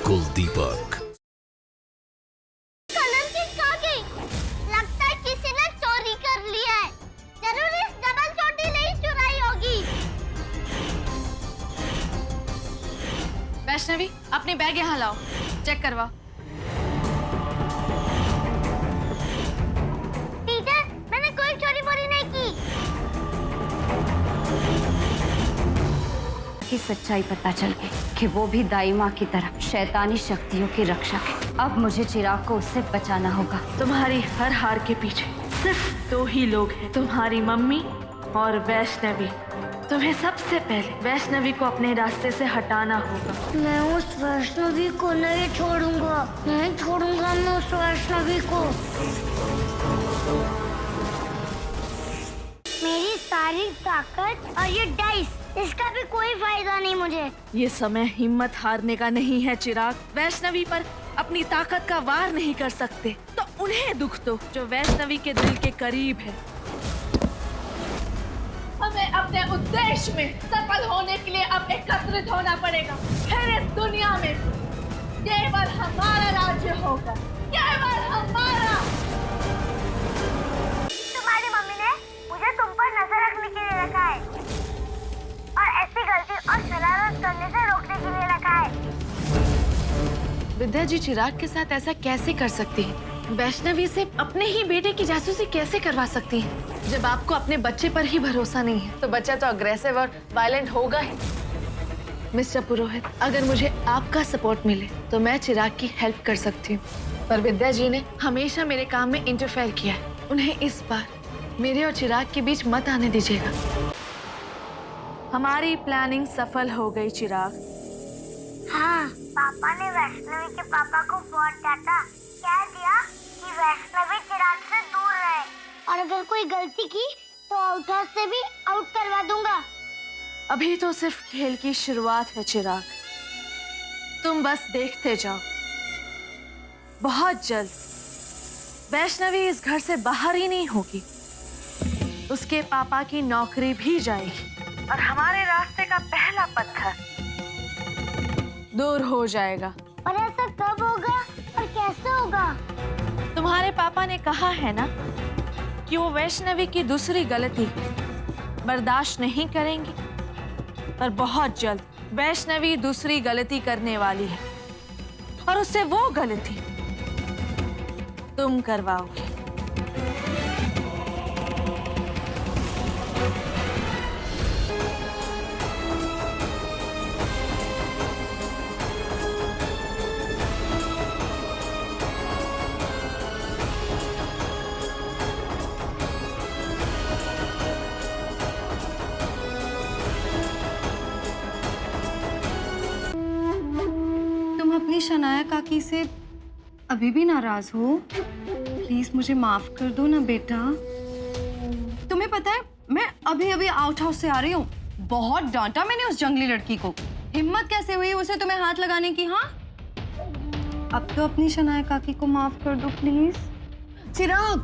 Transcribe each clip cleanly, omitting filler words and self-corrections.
कुलदीपक। कलम की कहाँ गई? लगता है किसी ने चोरी कर लिया है। जरूर इस डबल चोटी ने ही चुराई होगी। वैष्णवी, अपनी बैग यहाँ लाओ, चेक करवाओ। टीचर, मैंने कोई चोरी बोरी नहीं की। की सच्चाई पता चल गई कि वो भी दाई माँ की तरह शैतानी शक्तियों की रक्षक है। अब मुझे चिराग को उससे बचाना होगा। तुम्हारी हर हार के पीछे सिर्फ दो ही लोग हैं, तुम्हारी मम्मी और वैष्णवी। तुम्हें सबसे पहले वैष्णवी को अपने रास्ते से हटाना होगा। मैं उस वैष्णवी को नहीं छोड़ूंगा, नहीं छोड़ूंगा मैं उस वैष्णवी को। मेरी सारी ताकत और ये डाइस, इसका भी कोई फायदा नहीं मुझे। ये समय हिम्मत हारने का नहीं है चिराग। वैष्णवी पर अपनी ताकत का वार नहीं कर सकते तो उन्हें दुख दो जो वैष्णवी के दिल के करीब है। हमें अपने उद्देश्य में सफल होने के लिए अब एकत्रित होना पड़ेगा। फिर इस दुनिया में केवल हमारा राज्य होगा, केवल हमारा। तुम्हारी मम्मी ने मुझे तुम पर नजर रखने के लिए रखा है और ऐसी गलती और शरारत करने से रोकने के लिए रखा है। विद्या जी चिराग के साथ ऐसा कैसे कर सकती है? वैष्णवी से अपने ही बेटे की जासूसी कैसे करवा सकती है? जब आपको अपने बच्चे पर ही भरोसा नहीं है तो बच्चा तो अग्रेसिव और वायलेंट होगा ही। मिस्टर पुरोहित, अगर मुझे आपका सपोर्ट मिले तो मैं चिराग की हेल्प कर सकती हूँ, पर विद्या जी ने हमेशा मेरे काम में इंटरफेयर किया है। उन्हें इस बार मेरे और चिराग के बीच मत आने दीजिएगा। हमारी प्लानिंग सफल हो गई चिराग। हाँ, पापा ने वैष्णवी के पापा को फोन डाटा कह दिया कि वैष्णवी चिराग से दूर रहे और अगर कोई गलती की तो आउट हाउस से भी आउट करवा दूंगा। अभी तो सिर्फ खेल की शुरुआत है चिराग, तुम बस देखते जाओ। बहुत जल्द वैष्णवी इस घर से बाहर ही नहीं होगी, उसके पापा की नौकरी भी जाएगी और हमारे रास्ते का पहला पत्थर दूर हो जाएगा। और ऐसा कब होगा और कैसे होगा? तुम्हारे पापा ने कहा है ना कि वो वैष्णवी की दूसरी गलती बर्दाश्त नहीं करेंगी, पर बहुत जल्द वैष्णवी दूसरी गलती करने वाली है और उससे वो गलती तुम करवाओगे। अपनी शनाया काकी से अभी भी नाराज हो? प्लीज मुझे माफ कर दो ना बेटा। तुम्हें पता है मैं अभी अभी आउट हाउस से आ रही हूँ। बहुत डांटा मैंने उस जंगली लड़की को। हिम्मत कैसे हुई उसे तुम्हें हाथ लगाने की? हाँ, अब तो अपनी शनाया काकी को माफ कर दो प्लीज। चिराग,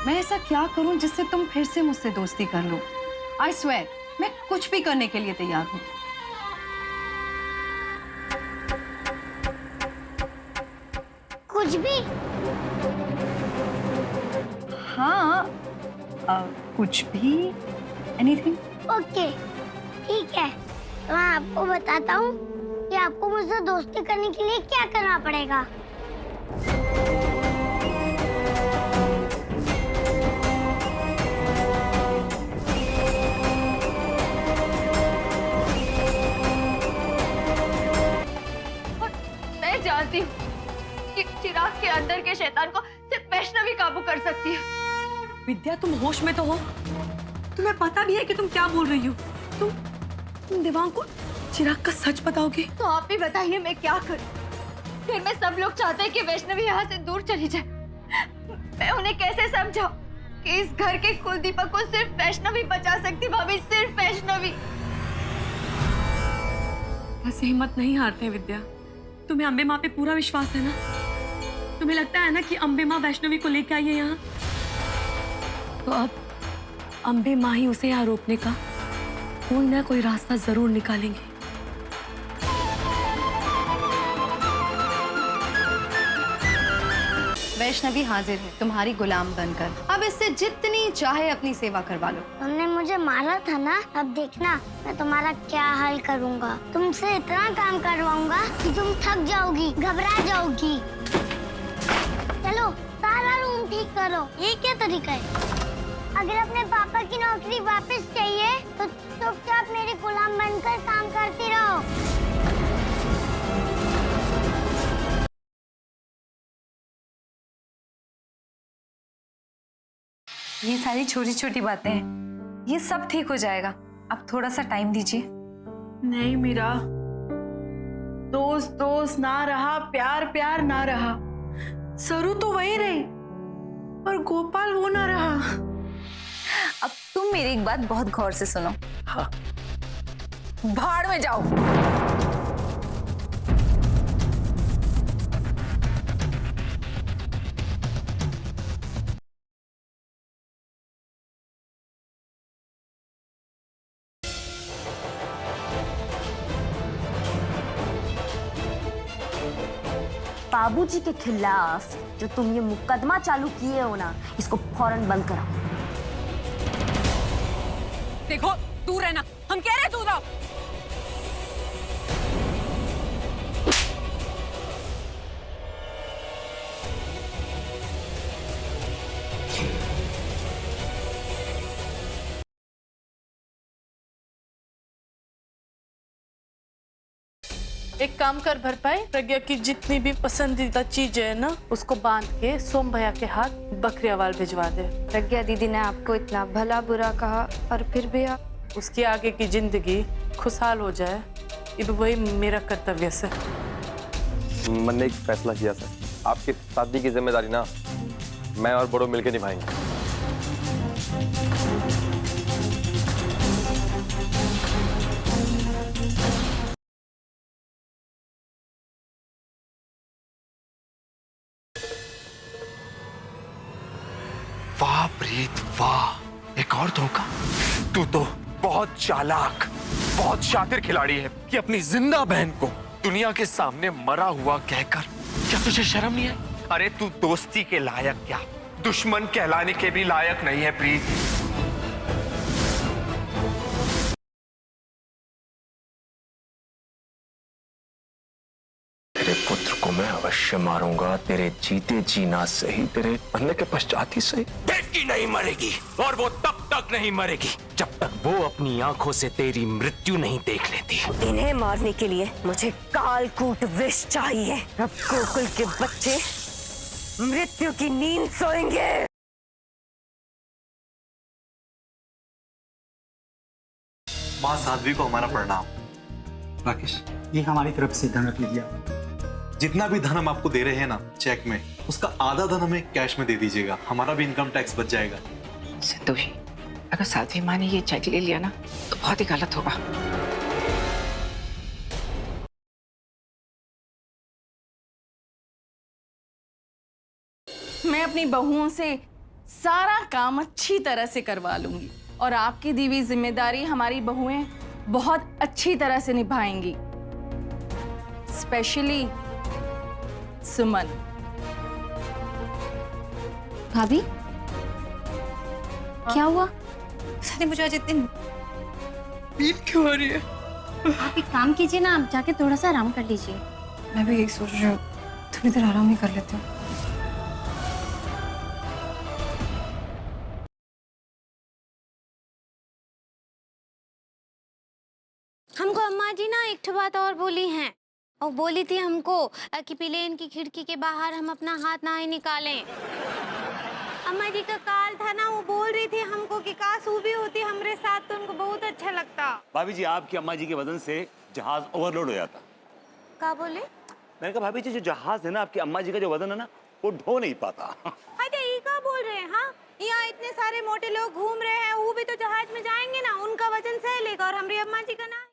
मैं ऐसा क्या करूं जिससे तुम फिर से मुझसे दोस्ती कर लो? आई स्वेयर मैं कुछ भी करने के लिए तैयार हूँ। कुछ भी? हाँ, कुछ भी, एनीथिंग। ओके, ठीक है। तो मैं आपको बताता हूँ कि आपको मुझसे दोस्ती करने के लिए क्या करना पड़ेगा। मैं जानती हूँ कि चिराग के अंदर के शैतान को सिर्फ वैष्णवी काबू कर सकती है। विद्या, तुम होश में तो हो? तुम्हें पता भी है कि तुम क्या बोल रही हो? तुम देवांग को चिराग का सच बताओगे? तो आप भी बताइए मैं क्या करूं? फिर में सब लोग चाहते हैं कि वैष्णवी यहाँ से दूर चली जाए। मैं उन्हें कैसे समझाऊं कि इस घर के कुलदीपक को सिर्फ वैष्णवी बचा सकती। भाभी, सिर्फ वैष्णवी। ऐसे हिम्मत नहीं हारते विद्या। तुम्हें अम्बे माँ पे पूरा विश्वास है ना? तुम्हें लगता है ना कि अम्बे माँ वैष्णवी को लेके आई है यहाँ? तो अब अम्बे माँ ही उसे यहाँ रोकने का कोई ना कोई रास्ता जरूर निकालेंगे। वैष्णवी हाजिर है तुम्हारी गुलाम बनकर। अब इससे जितनी चाहे अपनी सेवा करवा लो। तुमने मुझे मारा था ना, अब देखना मैं तुम्हारा क्या हाल करूँगा। तुमसे इतना काम करवाऊंगा कि तुम थक जाओगी, घबरा जाओगी। चलो सारा रूम ठीक करो। ये क्या तरीका है? अगर अपने पापा की नौकरी वापस चाहिए तो चुपचाप मेरे गुलाम बनकर काम करती रहो। ये सारी छोटी छोटी बातें हैं, ये सब ठीक हो जाएगा। अब थोड़ा सा टाइम दीजिए। नहीं मीरा, दोस्त दोस्त ना रहा, प्यार प्यार ना रहा। सरू तो वही रही पर गोपाल वो ना रहा। अब तुम मेरी एक बात बहुत गौर से सुनो। हाँ। भाड़ में जाओ। बाबूजी के खिलाफ जो तुम ये मुकदमा चालू किए हो ना, इसको फौरन बंद कराओ। देखो दूर रहना, हम कह रहे हैं दूर रहो। एक काम कर भरपाई, प्रज्ञा की जितनी भी पसंदीदा चीजें है ना, उसको बांध के सोम भैया के हाथ बकरियावाल भिजवा दे। प्रज्ञा दीदी ने आपको इतना भला बुरा कहा और फिर भी आप उसकी आगे की जिंदगी खुशहाल हो जाए, ये भी वही मेरा कर्तव्य है। मैंने एक फैसला किया सर, आपकी शादी की जिम्मेदारी ना मैं और बड़ों मिलकर निभाएंगे। वाह प्रीत वाह, एक और धोखा। तू तो बहुत चालाक, बहुत शातिर खिलाड़ी है कि अपनी जिंदा बहन को दुनिया के सामने मरा हुआ कहकर, क्या तुझे शर्म नहीं है? अरे तू दोस्ती के लायक क्या, दुश्मन कहलाने के भी लायक नहीं है प्रीत। तेरे पुत्र को मैं अवश्य मारूंगा, तेरे जीते जीना सही, तेरे मरने के पश्चात ही सही। बेटी नहीं मरेगी, और वो तब तक नहीं मरेगी जब तक वो अपनी आंखों से तेरी मृत्यु नहीं देख लेती। इन्हें मारने के लिए मुझे कालकूट विष चाहिए। अब गोकुल के बच्चे मृत्यु की नींद सोएंगे। माँ साध्वी को हमारा प्रणाम। राकेश, ये हमारी तरफ से धन रख लीजिए आप। जितना भी धन हम आपको दे रहे हैं ना चेक में, उसका आधा धन हमें कैश में दे दीजिएगा, हमारा भी इनकम टैक्स बच जाएगा। संतोषी, अगर साध्वी माँ ने ये चेक ले लिया ना तो बहुत ही गलत होगा। मैं अपनी बहुओं से सारा काम अच्छी तरह से करवा लूंगी और आपकी दी हुई जिम्मेदारी हमारी बहुएं बहुत अच्छी तरह से निभाएंगी, स्पेशली सुमन। भाभी क्या हुआ? सनी मुझे आज इतनी पीठ क्यों हो रही है? आप एक काम कीजिए ना, आप जाके थोड़ा सा आराम कर लीजिए। मैं भी यही सोच रही हूँ, थोड़ी देर आराम ही कर लेते हो। हमको अम्मा जी ना एक बात और बोली हैं, और बोली थी हमको कि प्लेन की खिड़की के बाहर हम अपना हाथ ना ही निकालें। अम्मा जी का काल था ना, वो बोल रही थी हमको कि काश वो भी होती हमारे साथ तो उनको बहुत अच्छा लगता। भाभी जी, आपकी अम्मा जी के वजन से जहाज ओवरलोड हो जाता। क्या बोले? मैंने कहा भाभी जी, जो जहाज है ना, आपकी अम्मा जी का जो वजन है ना, वो ढो नहीं पाता। अरे ये क्या बोल रहे हैं? हाँ, यहाँ इतने सारे मोटे लोग घूम रहे हैं, वो भी तो जहाज में जाएंगे ना, उनका वजन सह लेगा और हमारी अम्मा जी का ना।